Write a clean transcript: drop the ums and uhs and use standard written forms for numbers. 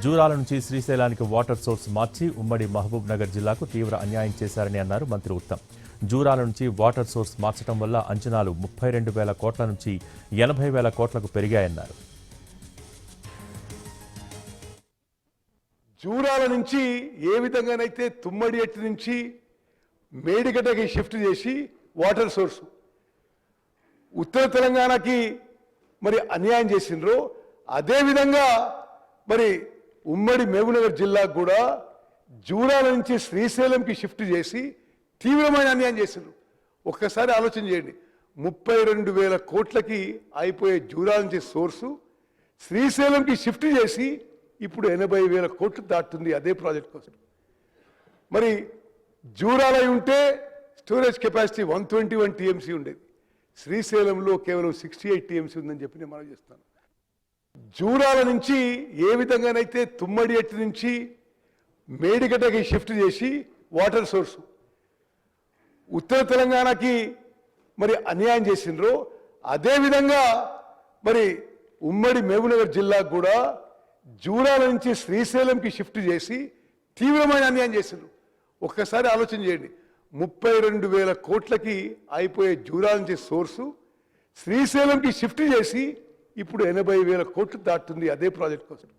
జూరాల నుంచి శ్రీశైలానికి water source మార్చి ఉమ్మడి మహబూబ్ నగర్ జిల్లాకు తీవ్ర అన్యాయం చేశారని అన్నారు మంత్రి ఉత్తమ్. జూరాల నుంచి వాటర్ సోర్స్ మార్చడం వల్ల అంచనాలు 32,000 కోట్ల నుంచి 80,000 కోట్లకు పెరిగాయన్నారు. జూరాల నుంచి ఏ విధంగానైతే తుమ్మడి ఎట్టు నుంచి మేడిగడ్డకి షిఫ్ట్ చేసి వాటర్ సోర్స్ ఉత్తర తెలంగాణకి మరి అన్యాయం చేసిండ్రో అదేవిధంగా మరి ఉమ్మడి మహబూబ్నగర్ జిల్లాకు కూడా జూరాల నుంచి శ్రీశైలంకి షిఫ్ట్ చేసి తీవ్రమైన అన్యాయం చేసిండ్రు. ఒక్కసారి ఆలోచన చేయండి, 32,000 కోట్లకి అయిపోయే జూరాల నుంచి సోర్సు శ్రీశైలంకి షిఫ్ట్ చేసి ఇప్పుడు 80,000 కోట్లు దాటుతుంది అదే ప్రాజెక్ట్ కోసం. మరి జూరాల ఉంటే స్టోరేజ్ కెపాసిటీ 121 టీఎంసీ ఉండేది, శ్రీశైలంలో కేవలం 68 టీఎంసీ ఉందని చెప్పి నేను మనం చేస్తాను. జూరాల నుంచి ఏ విధంగానైతే తుమ్మడి ఎట్టు నుంచి మేడిగడ్డకి షిఫ్ట్ చేసి వాటర్ సోర్సు ఉత్తర తెలంగాణకి మరి అన్యాయం చేసిండ్రో అదేవిధంగా మరి ఉమ్మడి మహబూబ్నగర్ జిల్లాకు కూడా జూరాల నుంచి శ్రీశైలంకి షిఫ్ట్ చేసి తీవ్రమైన అన్యాయం చేసిండ్రు. ఒక్కసారి ఆలోచన చేయండి, 32,000 కోట్లకి అయిపోయే జూరాల నుంచి సోర్సు శ్రీశైలంకి షిఫ్ట్ చేసి ఇప్పుడు 80,000 కోట్లు దాటుతుంది అదే ప్రాజెక్ట్ కోసం.